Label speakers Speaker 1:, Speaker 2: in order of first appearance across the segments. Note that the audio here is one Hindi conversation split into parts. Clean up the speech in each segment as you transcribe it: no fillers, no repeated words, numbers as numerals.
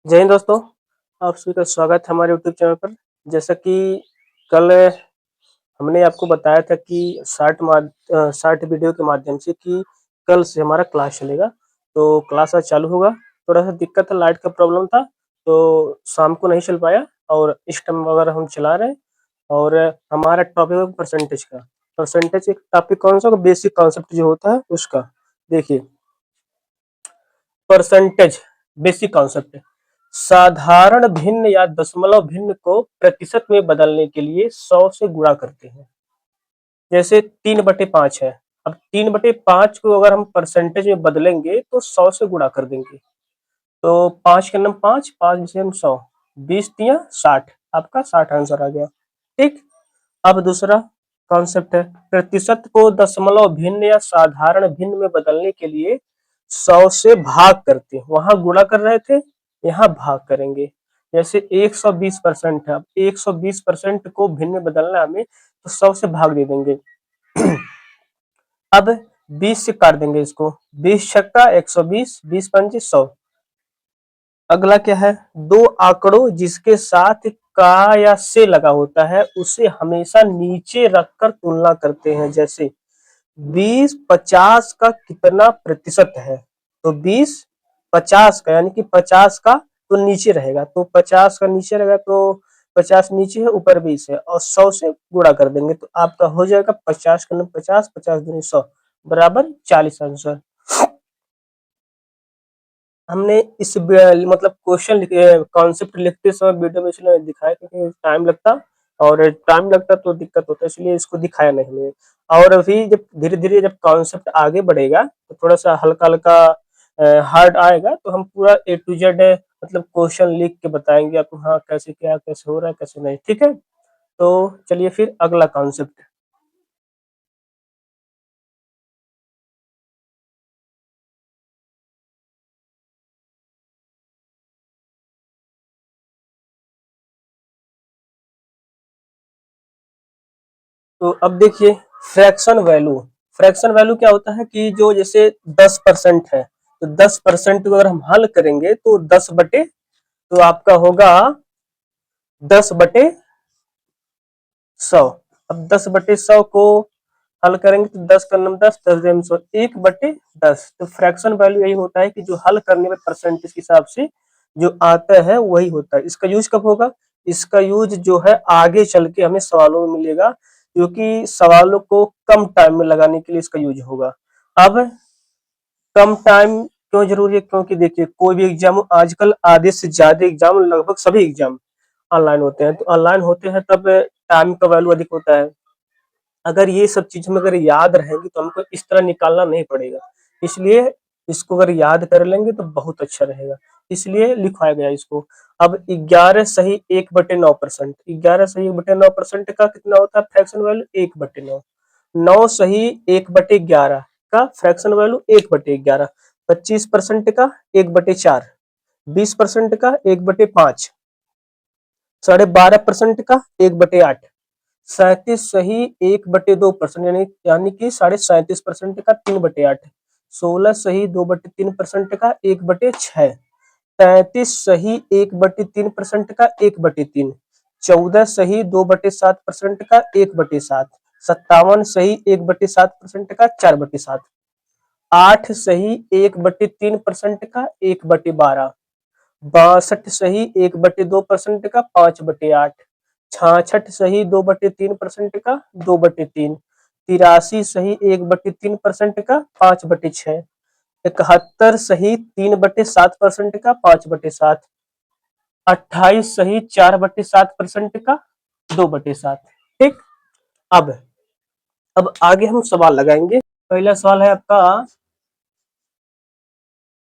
Speaker 1: जय हिंद दोस्तों, आप सभी का स्वागत है हमारे यूट्यूब चैनल पर। जैसा कि कल हमने आपको बताया था कि शॉर्ट वीडियो के माध्यम से कि कल से हमारा क्लास चलेगा। तो क्लास आज चालू होगा। थोड़ा सा दिक्कत था, लाइट का प्रॉब्लम था, तो शाम को नहीं चल पाया और इस टाइम वगैरह हम चला रहे हैं। और हमारा टॉपिक है परसेंटेज का। परसेंटेज एक टॉपिक कौन सा, बेसिक कॉन्सेप्ट जो होता है उसका। देखिए, परसेंटेज बेसिक कॉन्सेप्ट है। साधारण भिन्न या दशमलव भिन्न को प्रतिशत में बदलने के लिए 100 से गुणा करते हैं। जैसे 3/5 है। अब 3/5 को अगर हम परसेंटेज में बदलेंगे तो 100 से गुणा कर देंगे। तो 5 के नम 5, 5 विषम 100, 20 तिया 60, आपका 60 आंसर आ गया। ठीक। अब दूसरा कॉन्सेप्ट है, प्रतिशत को दशमलव भिन्न या साधारण भिन्न में बदलने के लिए 100 से भाग करते हैं। वहां गुणा कर रहे थे, यहाँ भाग करेंगे। जैसे 120% है, अब 120% को भिन्न में बदलना है हमें, तो 100 से भाग दे देंगे। अब 20 से काट देंगे इसको, 20 छक्का 120, 20 पंजे 100। अगला क्या है, दो आंकड़ों जिसके साथ का या से लगा होता है उसे हमेशा नीचे रखकर तुलना करते हैं। जैसे 20 50 का कितना प्रतिशत है, तो 20 50 का यानी कि 50 का तो नीचे रहेगा, तो 50 का नीचे रहेगा, तो 50 नीचे है, ऊपर 20 है, और 100 से गुणा कर देंगे तो आपका हो जाएगा 50 का 50, 50 दूनी 100 बराबर 40 आंसर। हमने इस मतलब क्वेश्चन लिखे, कॉन्सेप्ट लिखते समय वीडियो में इसलिए दिखाया क्योंकि टाइम लगता, और टाइम लगता तो दिक्कत होता है, इसलिए इसको दिखाया नहीं हमने। और अभी जब धीरे धीरे जब कॉन्सेप्ट आगे बढ़ेगा तो थोड़ा सा हल्का हल्का हार्ड आएगा, तो हम पूरा A to Z मतलब क्वेश्चन लिख के बताएंगे आपको, हाँ कैसे क्या कैसे हो रहा है कैसे नहीं। ठीक है, तो चलिए फिर अगला कॉन्सेप्ट। तो अब देखिए, फ्रैक्शन वैल्यू। फ्रैक्शन वैल्यू क्या होता है कि जो जैसे 10% है, तो 10% को अगर हम हल करेंगे तो 10/, तो आपका होगा 10/100। अब 10/100 को हल करेंगे तो 10 का नम 10, 10 1/10। तो फ्रैक्शन वैल्यू यही होता है कि जो हल करने में परसेंटेज के हिसाब से जो आता है वही होता है। इसका यूज कब होगा, इसका यूज जो है आगे चल के हमें सवालों में मिलेगा, क्योंकि सवालों को कम टाइम में लगाने के लिए इसका यूज होगा। अब कम टाइम क्यों जरूरी है, क्योंकि देखिए कोई भी एग्जाम आजकल आधे से ज्यादा एग्जाम, लगभग सभी एग्जाम ऑनलाइन होते हैं, तो ऑनलाइन होते हैं तब टाइम का वैल्यू अधिक होता है। अगर ये सब चीज में अगर याद रहेंगी तो हमको इस तरह निकालना नहीं पड़ेगा, इसलिए इसको अगर याद कर लेंगे तो बहुत अच्छा रहेगा, इसलिए लिखवाया गया इसको। अब 11 सही 1/9%, 11 सही 1/9% का कितना होता है फ्रैक्शन वैल्यू 1/9। 9 सही 1/11 का फ्रैक्शन वैल्यू 1/11। 25% का 1/4, 20% का 1/5, 12.5% का 1/8, 37 सही 1/2%, यानी कि 37.5% का 3/8, 16 सही 2/3% का 1/6, 33 सही 1/3% का 1/3, 14 सही 2/7% का 1/7, 57 सही 1/7% का 4/7, 8 सही 1/3% का 1/12, 62 सही 1/2% का 5/8, 66 सही 2/3% का 2/3, 83 सही 1/3% का 5/6, 71 सही 3/7% का 5/7, 28 सही 4/7% का 2/7। ठीक। अब अब आगे हम सवाल लगाएंगे। पहला सवाल है आपका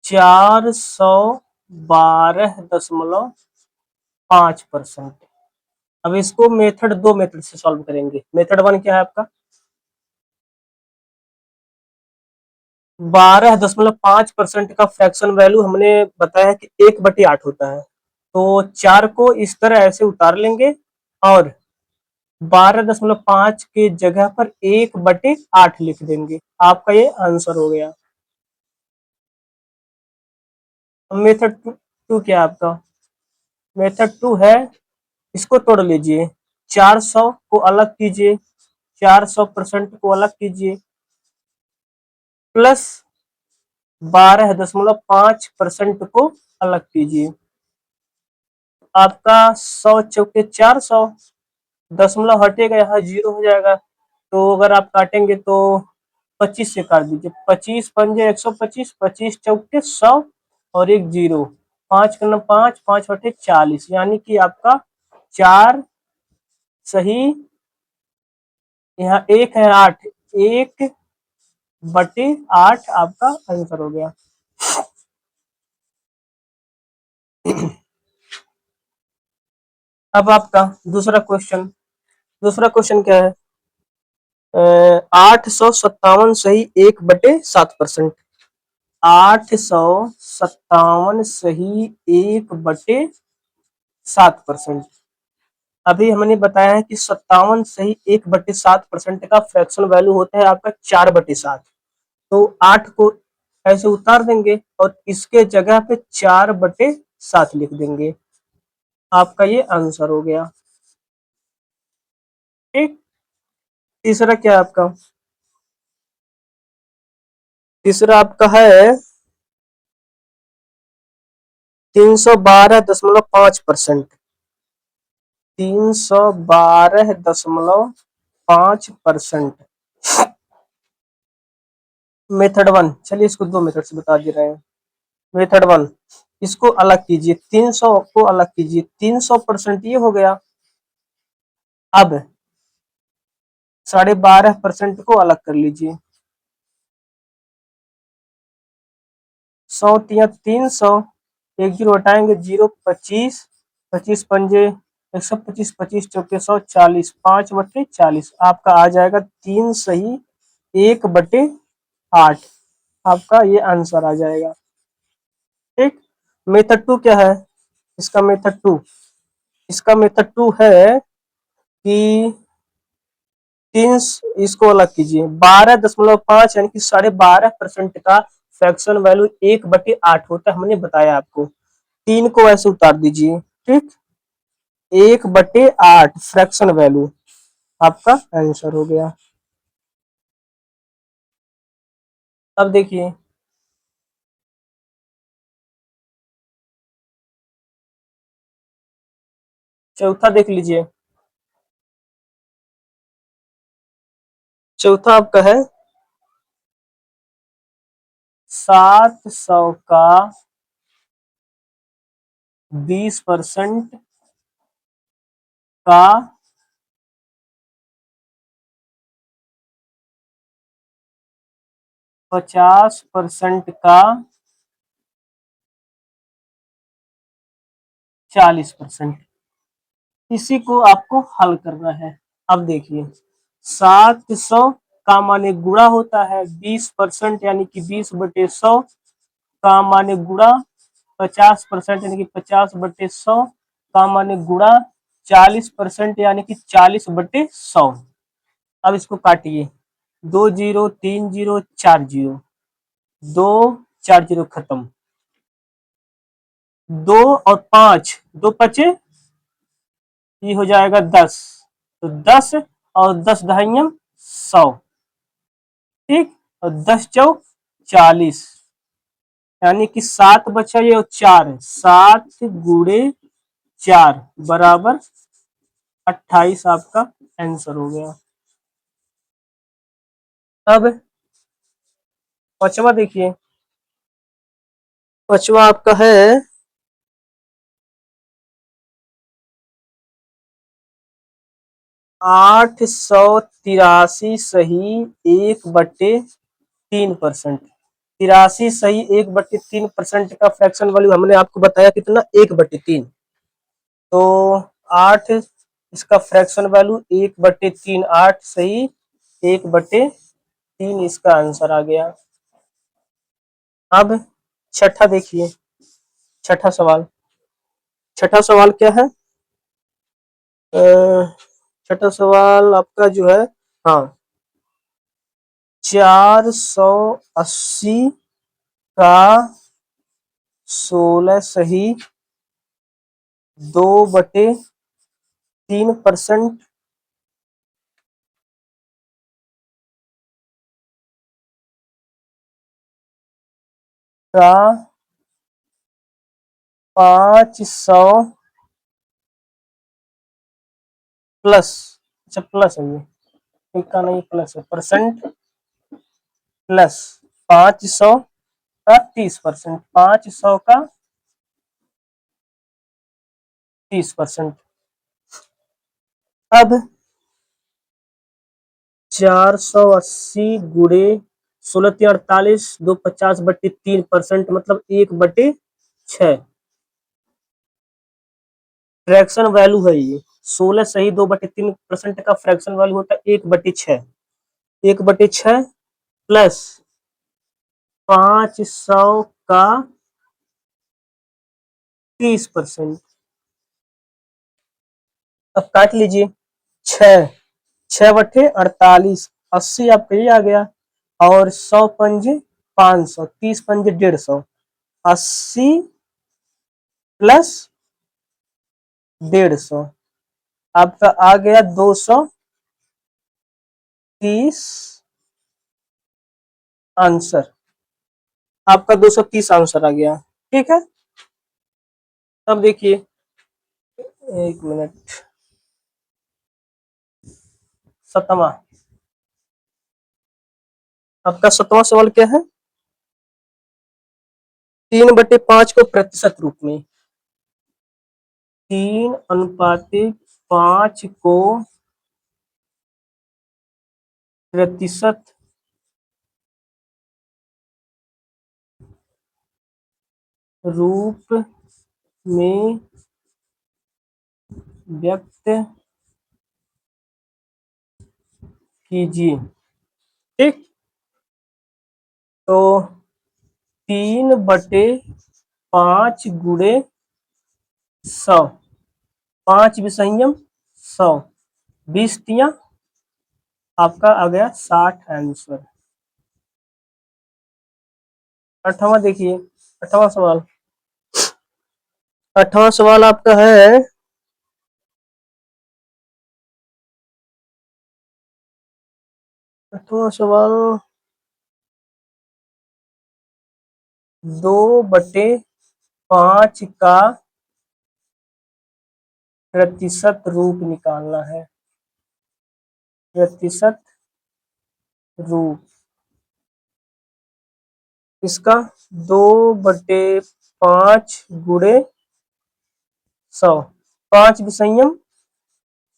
Speaker 1: 412.5%। अब इसको दो मेथड से सॉल्व करेंगे। मेथड 1 क्या है आपका, 12.5% का फ्रैक्शन वैल्यू हमने बताया कि 1/8 होता है, तो 4 को इस तरह ऐसे उतार लेंगे और 12.5 के जगह पर 1/8 लिख देंगे, आपका ये आंसर हो गया। मेथड 2, टू क्या है आपका? मेथड टू है, इसको तोड़ लीजिए, 400 को अलग कीजिए, 400% को अलग कीजिए, प्लस 12.5% को अलग कीजिए। आपका 100 चौके 400, दशमलव हटेगा यहाँ 0 हो जाएगा। तो अगर आप काटेंगे तो 25 से काट दीजिए, 25 पंजे 125, 25 चौके 100 और एक 0, 5 का 5, 5 बटे 40, यानी कि आपका 4 सही, यहाँ एक है 8, 1/8 आपका आंसर हो गया। अब आपका दूसरा क्वेश्चन क्या है? 857 सही 1/7%। 857 सही 1/7%। अभी हमने बताया है कि 57 सही 1/7% का फ्रैक्शन वैल्यू होता है आपका 4/7। तो 8 को ऐसे उतार देंगे और इसके जगह पे 4/7 लिख देंगे, आपका ये आंसर हो गया। ठीक, तीसरा क्या है आपका? तीसरा आपका है 312.5%। 312.5%। मेथड वन, चलिए इसको दो मेथड से बता दे रहे हैं। मेथड वन, इसको अलग कीजिए, 300 को अलग कीजिए, 300% ये हो गया। अब 12.5% को अलग कर लीजिए, 100 तिया 300, एक जीरो हटाएंगे 0, 25, 25 पंजे 125, 25 चौके 100, 40, 5/40, आपका आ जाएगा 3 सही 1/8, आपका ये आंसर आ जाएगा। ठीक, मेथड टू क्या है? इसका मेथड टू है कि तीन, इसको अलग कीजिए, 12.5 यानी कि 12.5% का फ्रैक्शन वैल्यू 1/8 होता है, हमने बताया आपको। 3 को ऐसे उतार दीजिए, ठीक, 1/8 फ्रैक्शन वैल्यू, आपका आंसर हो गया। अब देखिए चौथा, देख लीजिए चौथा आपका है 700 का 20% का 50% का 40%, इसी को आपको हल करना है। अब देखिए 700 का माने गुणा होता है 20% यानी कि 20/100, का माने गुणा 50% यानी कि 50/100, का माने गुणा 40% यानी कि 40/100। अब इसको काटिए, 2 जीरो 3 जीरो 4 जीरो, 2 4 जीरो खत्म, 2 और 5, 2 पचे, ये हो जाएगा 10, तो 10 और 10 दहाइयां 100, ठीक, और 10 चौक 40, यानी कि 7 बचा ये और 4, 7 गुणे 4 बराबर 28, आपका आंसर हो गया। अब पांचवा देखिए, पांचवा आपका है 883 सही 1/3%। 83 सही 1/3% का फ्रैक्शन वैल्यू हमने आपको बताया कितना, 1/3। तो 8, इसका फ्रैक्शन वैल्यू 1/3, 8 सही 1/3, इसका आंसर आ गया। अब छठा देखिए, छठा सवाल, छठा सवाल क्या है? छठा सवाल आपका जो है, हाँ, 480 का 16 सही 2/3% का 500 प्लस, अच्छा प्लस है ये, का नहीं प्लस है, परसेंट प्लस 500 का 30%, 500 का 30%। अब 480 गुड़े 16×3 = 48, 2 50/3% मतलब 1/6। फ्रैक्शन वैल्यू है ये 16 सही 2/3% का फ्रैक्शन वैल्यू होता है 1/6। 1/6 प्लस 500 का 30%। अब काट लीजिए, 6 6/48, 80 आपका ये आ गया, और 100 पंजे 500, 30 पंजे 150, 80 प्लस 150 आपका आ गया 230 आंसर। आपका 230 आंसर आ गया। ठीक है, अब देखिए, एक मिनट, 7वां, आपका 7वां सवाल क्या है? 3/5 को प्रतिशत रूप में, 3/5 को प्रतिशत रूप में व्यक्त कीजिए। ठीक, तो 3/5 गुणे 100, 5 विषयम 100, 20 तिया आपका आ गया 60 आंसर। 8वां देखिए, 8वां सवाल, 8वां सवाल आपका है, 8वां सवाल 2/5 का प्रतिशत रूप निकालना है। प्रतिशत रूप इसका 2/5 गुणे 100, 5 विषयम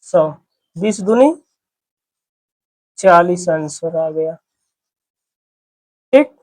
Speaker 1: 100, 20 दूनी 40 आंसर आ गया। ठीक।